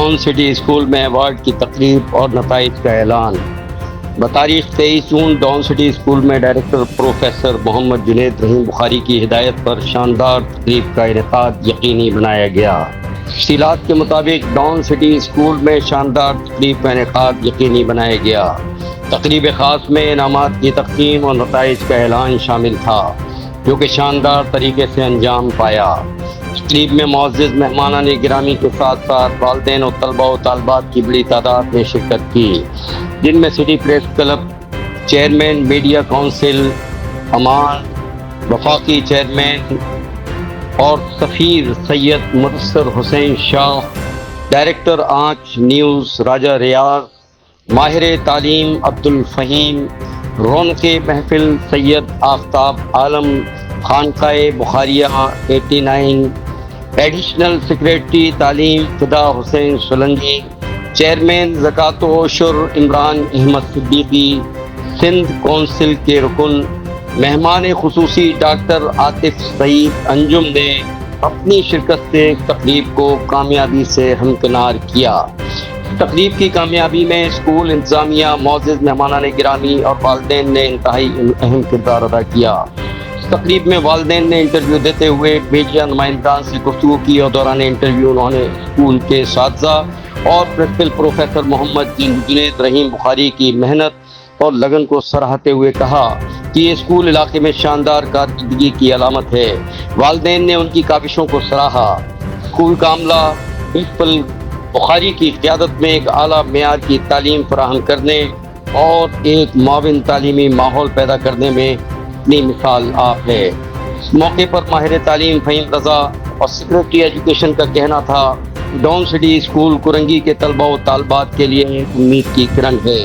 Dawn city school میں award کی تقریب اور نتائج کا اعلان۔ بتاریخ 23 جون ڈان سٹی اسکول میں ڈائریکٹر پروفیسر محمد جنید رحیم بخاری کی ہدایت پر شاندار تقریب کا انعقاد یقینی بنایا گیا۔ تفصیلات کے مطابق ڈان سٹی اسکول میں شاندار تقریب کا انعقاد یقینی بنایا گیا۔ تقریب خاص میں انعامات کی تقسیم اور نتائج کا اعلان شامل تھا، جو کہ شاندار طریقے سے انجام پایا۔ تقریب میں معزز مہمانان گرامی کے ساتھ ساتھ والدین اور طلباء و طالبات کی بڑی تعداد نے شرکت کی، جن میں city press club chairman media council امان، وفاقی چیئرمین اور سفیر سید مدثر حسین شاہ، ڈائریکٹر آنچ نیوز راجہ ریاض، ماہر تعلیم عبدالفہیم، رونق محفل سید آفتاب عالم، خانقاہ بخاریہ 89، ایڈیشنل سیکریٹری تعلیم فدا حسین سولنگی، چیئرمین زکوٰۃ و عشر عمران احمد صدیقی، سندھ کونسل کے رکن مہمان خصوصی ڈاکٹر عاطف سعید انجم نے اپنی شرکت سے تقریب کو کامیابی سے ہمکنار کیا۔ تقریب کی کامیابی میں اسکول انتظامیہ، معزز مہمانان گرامی اور والدین نے انتہائی اہم کردار ادا کیا۔ تقریب میں والدین نے انٹرویو دیتے ہوئے میڈیا نمائندگان سے گفتگو کی اور دوران انٹرویو انہوں نے اسکول کے اساتذہ اور پرنسپل پروفیسر محمد جنید رحیم بخاری کی محنت اور لگن کو سراہتے ہوئے کہا کہ یہ اسکول علاقے میں شاندار کارکردگی کی علامت ہے۔ والدین نے ان کی کاوشوں کو سراہا۔ اسکول کا عملہ پرنسپل بخاری کی قیادت میں ایک اعلیٰ معیار کی تعلیم فراہم کرنے اور ایک معاون تعلیمی ماحول پیدا کرنے میں اپنی مثال آپ ہے۔ اس موقع پر ماہر تعلیم فہیم رضا اور سیکریٹری ایجوکیشن کا کہنا تھا کہ ڈان سٹی اسکول کرنگی کے طلباء و طالبات کے لیے ایک امید کی کرن ہے،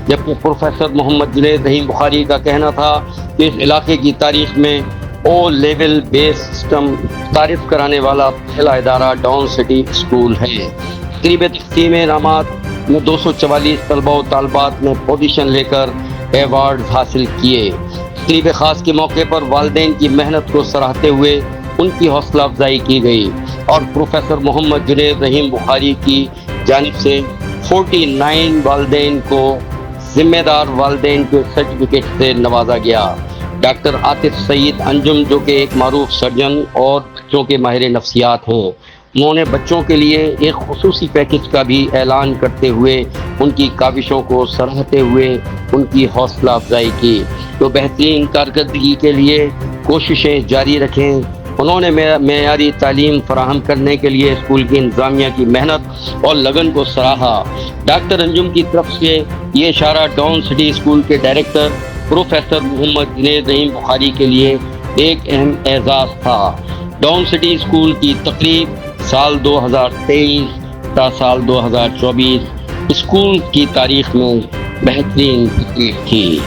جبکہ پروفیسر محمد جنید رحیم بخاری کا کہنا تھا کہ اس علاقے کی تاریخ میں او لیول بیس سسٹم تعریف کرانے والا پہلا ادارہ ڈان سٹی اسکول ہے۔ تقریب تقسیم انعامات میں 244 طلباء و طالبات نے پوزیشن لے کر ایوارڈ حاصل کیے۔ تقریب خاص کے موقع پر والدین کی محنت کو سراہتے ہوئے ان کی حوصلہ افزائی کی گئی اور پروفیسر محمد جنید رحیم بخاری کی جانب سے 49 والدین کو ذمہ دار والدین کے سرٹیفکیٹ سے نوازا گیا۔ ڈاکٹر عاطف سعید انجم، جو کہ ایک معروف سرجن اور بچوں کے ماہر نفسیات ہیں، انہوں نے بچوں کے لیے ایک خصوصی پیکج کا بھی اعلان کرتے ہوئے ان کی کاوشوں کو سراہتے ہوئے ان کی حوصلہ افزائی کی۔ تو بہترین کارکردگی کے لیے کوششیں جاری رکھیں۔ انہوں نے معیاری تعلیم فراہم کرنے کے لیے اسکول کی انتظامیہ کی محنت اور لگن کو سراہا۔ ڈاکٹر انجم کی طرف سے یہ اشارہ ڈان سٹی اسکول کے ڈائریکٹر پروفیسر محمد جنید رحیم بخاری کے لیے ایک اہم اعزاز تھا۔ ڈان سٹی اسکول کی تقریب سال 2023 تا سال 2024 اسکول کی تاریخ میں بہترین تقریب تھی۔